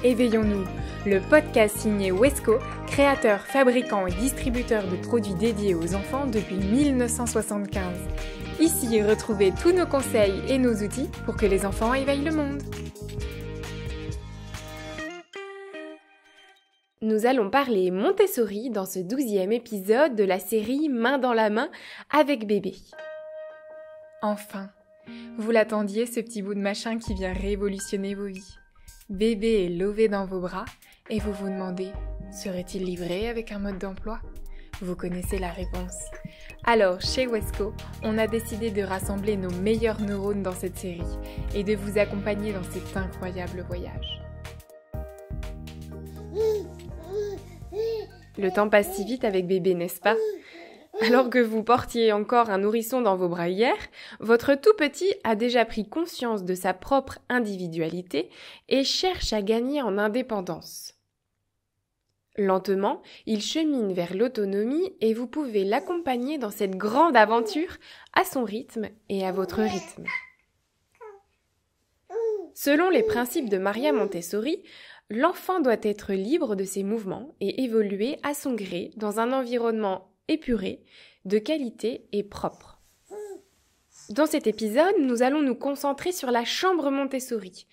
Éveillons-nous, le podcast signé Wesco, créateur, fabricant et distributeur de produits dédiés aux enfants depuis 1975. Ici, retrouvez tous nos conseils et nos outils pour que les enfants éveillent le monde. Nous allons parler Montessori dans ce 12e épisode de la série Main dans la main avec bébé. Enfin, vous l'attendiez, ce petit bout de machin qui vient révolutionner vos vies. Bébé est lové dans vos bras et vous vous demandez, serait-il livré avec un mode d'emploi ? Vous connaissez la réponse. Alors, chez Wesco, on a décidé de rassembler nos meilleurs neurones dans cette série et de vous accompagner dans cet incroyable voyage. Le temps passe si vite avec bébé, n'est-ce pas ? Alors que vous portiez encore un nourrisson dans vos bras hier, votre tout petit a déjà pris conscience de sa propre individualité et cherche à gagner en indépendance. Lentement, il chemine vers l'autonomie et vous pouvez l'accompagner dans cette grande aventure à son rythme et à votre rythme. Selon les principes de Maria Montessori, l'enfant doit être libre de ses mouvements et évoluer à son gré dans un environnement épuré, de qualité et propre. Dans cet épisode, nous allons nous concentrer sur la chambre Montessori.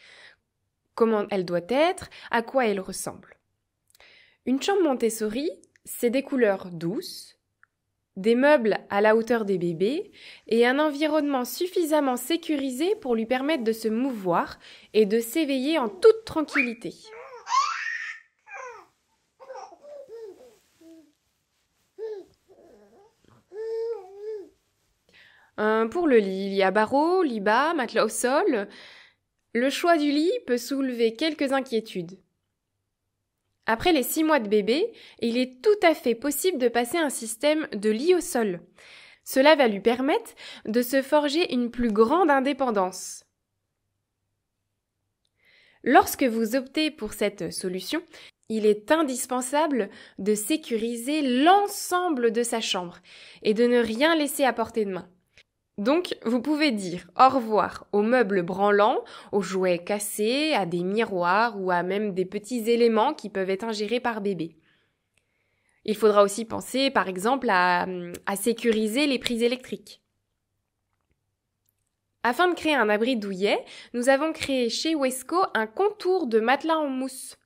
Comment elle doit être, à quoi elle ressemble. Une chambre Montessori, c'est des couleurs douces, des meubles à la hauteur des bébés et un environnement suffisamment sécurisé pour lui permettre de se mouvoir et de s'éveiller en toute tranquillité. Pour le lit, il y a barreaux, lit bas, matelas au sol. Le choix du lit peut soulever quelques inquiétudes. Après les 6 mois de bébé, il est tout à fait possible de passer un système de lit au sol. Cela va lui permettre de se forger une plus grande indépendance. Lorsque vous optez pour cette solution, il est indispensable de sécuriser l'ensemble de sa chambre et de ne rien laisser à portée de main. Donc, vous pouvez dire au revoir aux meubles branlants, aux jouets cassés, à des miroirs ou à même des petits éléments qui peuvent être ingérés par bébé. Il faudra aussi penser, par exemple, à sécuriser les prises électriques. Afin de créer un abri douillet, nous avons créé chez Wesco un contour de matelas en mousse.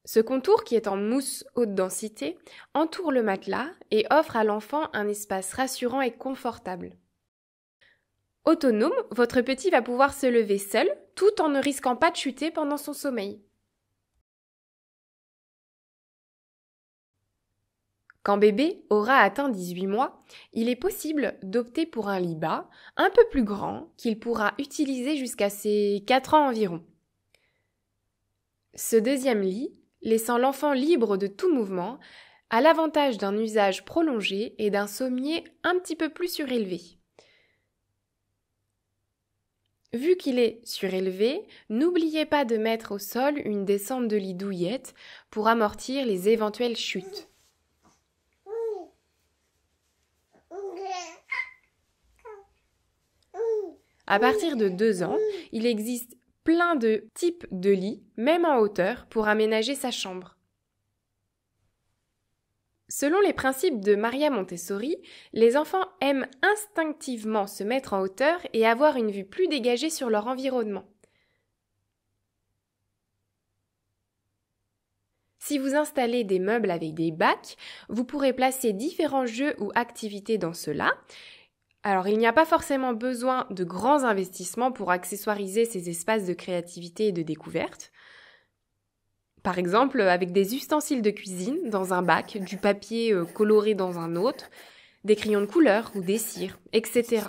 Ce contour, qui est en mousse haute densité, entoure le matelas et offre à l'enfant un espace rassurant et confortable. Autonome, votre petit va pouvoir se lever seul, tout en ne risquant pas de chuter pendant son sommeil. Quand bébé aura atteint 18 mois, il est possible d'opter pour un lit bas, un peu plus grand, qu'il pourra utiliser jusqu'à ses 4 ans environ. Ce deuxième lit, laissant l'enfant libre de tout mouvement, a l'avantage d'un usage prolongé et d'un sommier un petit peu plus surélevé. Vu qu'il est surélevé, n'oubliez pas de mettre au sol une descente de lit douillette pour amortir les éventuelles chutes. À partir de 2 ans, il existe plein de types de lits, même en hauteur, pour aménager sa chambre. Selon les principes de Maria Montessori, les enfants aiment instinctivement se mettre en hauteur et avoir une vue plus dégagée sur leur environnement. Si vous installez des meubles avec des bacs, vous pourrez placer différents jeux ou activités dans ceux-là. Alors, il n'y a pas forcément besoin de grands investissements pour accessoiriser ces espaces de créativité et de découverte. Par exemple, avec des ustensiles de cuisine dans un bac, du papier coloré dans un autre, des crayons de couleur ou des cires, etc.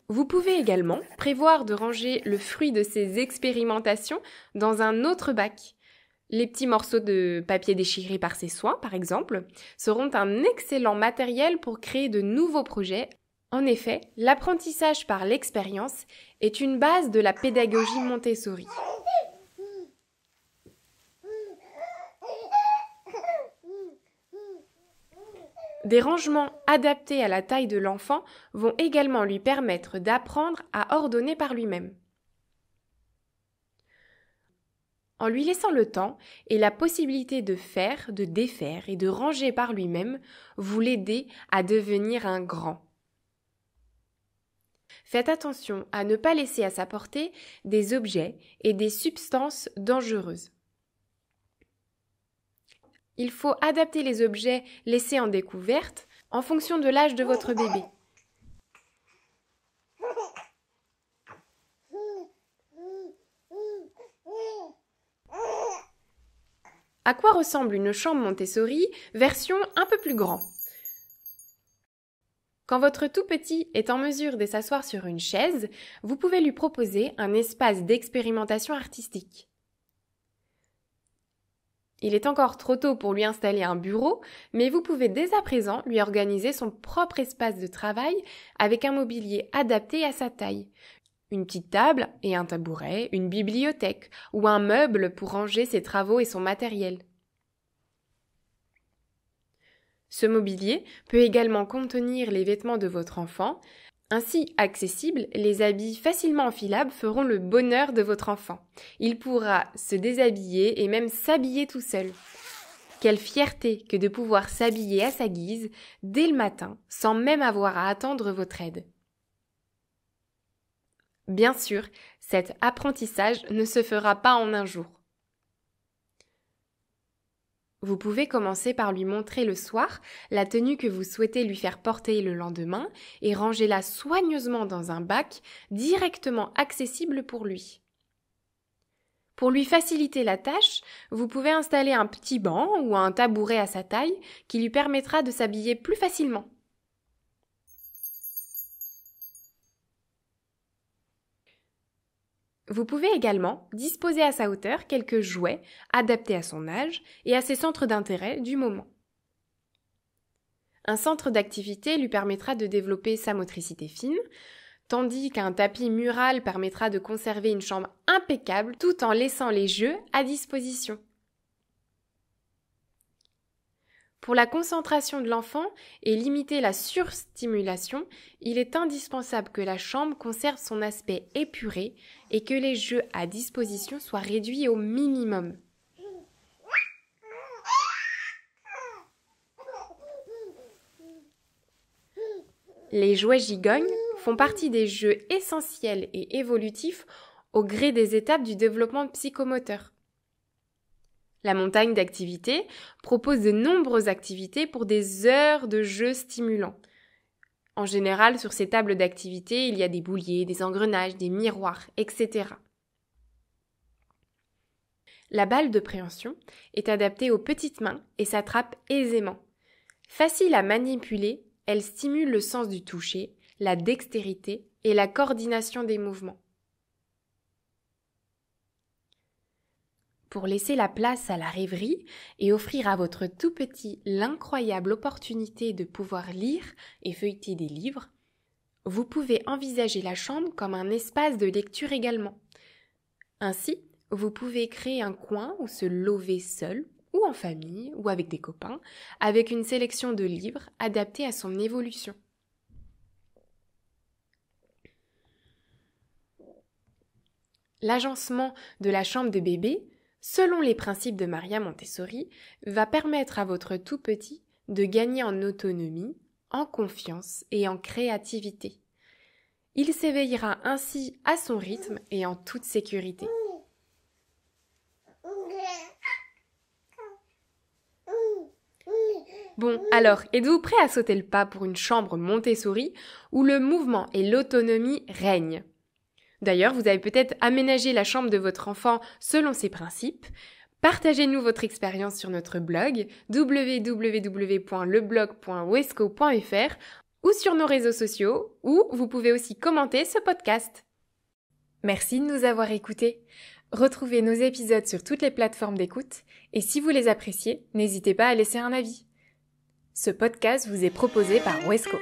Vous pouvez également prévoir de ranger le fruit de ces expérimentations dans un autre bac. Les petits morceaux de papier déchirés par ses soins, par exemple, seront un excellent matériel pour créer de nouveaux projets. En effet, l'apprentissage par l'expérience est une base de la pédagogie Montessori. Des rangements adaptés à la taille de l'enfant vont également lui permettre d'apprendre à ordonner par lui-même. En lui laissant le temps et la possibilité de faire, de défaire et de ranger par lui-même, vous l'aidez à devenir un grand. Faites attention à ne pas laisser à sa portée des objets et des substances dangereuses. Il faut adapter les objets laissés en découverte en fonction de l'âge de votre bébé. À quoi ressemble une chambre Montessori version un peu plus grand? Quand votre tout petit est en mesure de s'asseoir sur une chaise, vous pouvez lui proposer un espace d'expérimentation artistique. Il est encore trop tôt pour lui installer un bureau, mais vous pouvez dès à présent lui organiser son propre espace de travail avec un mobilier adapté à sa taille. Une petite table et un tabouret, une bibliothèque ou un meuble pour ranger ses travaux et son matériel. Ce mobilier peut également contenir les vêtements de votre enfant. Ainsi accessibles, les habits facilement enfilables feront le bonheur de votre enfant. Il pourra se déshabiller et même s'habiller tout seul. Quelle fierté que de pouvoir s'habiller à sa guise dès le matin, sans même avoir à attendre votre aide. Bien sûr, cet apprentissage ne se fera pas en un jour. Vous pouvez commencer par lui montrer le soir la tenue que vous souhaitez lui faire porter le lendemain et rangez-la soigneusement dans un bac directement accessible pour lui. Pour lui faciliter la tâche, vous pouvez installer un petit banc ou un tabouret à sa taille qui lui permettra de s'habiller plus facilement. Vous pouvez également disposer à sa hauteur quelques jouets adaptés à son âge et à ses centres d'intérêt du moment. Un centre d'activité lui permettra de développer sa motricité fine, tandis qu'un tapis mural permettra de conserver une chambre impeccable tout en laissant les jeux à disposition. Pour la concentration de l'enfant et limiter la surstimulation, il est indispensable que la chambre conserve son aspect épuré et que les jeux à disposition soient réduits au minimum. Les jouets gigognes font partie des jeux essentiels et évolutifs au gré des étapes du développement psychomoteur. La montagne d'activités propose de nombreuses activités pour des heures de jeux stimulants. En général, sur ces tables d'activités, il y a des bouliers, des engrenages, des miroirs, etc. La balle de préhension est adaptée aux petites mains et s'attrape aisément. Facile à manipuler, elle stimule le sens du toucher, la dextérité et la coordination des mouvements. Pour laisser la place à la rêverie et offrir à votre tout petit l'incroyable opportunité de pouvoir lire et feuilleter des livres, vous pouvez envisager la chambre comme un espace de lecture également. Ainsi, vous pouvez créer un coin où se lever seul ou en famille ou avec des copains avec une sélection de livres adaptés à son évolution. L'agencement de la chambre de bébé, selon les principes de Maria Montessori, va permettre à votre tout petit de gagner en autonomie, en confiance et en créativité. Il s'éveillera ainsi à son rythme et en toute sécurité. Bon, alors, êtes-vous prêt à sauter le pas pour une chambre Montessori où le mouvement et l'autonomie règnent ? D'ailleurs, vous avez peut-être aménagé la chambre de votre enfant selon ces principes. Partagez-nous votre expérience sur notre blog www.leblog.wesco.fr ou sur nos réseaux sociaux, où vous pouvez aussi commenter ce podcast. Merci de nous avoir écoutés. Retrouvez nos épisodes sur toutes les plateformes d'écoute et si vous les appréciez, n'hésitez pas à laisser un avis. Ce podcast vous est proposé par Wesco.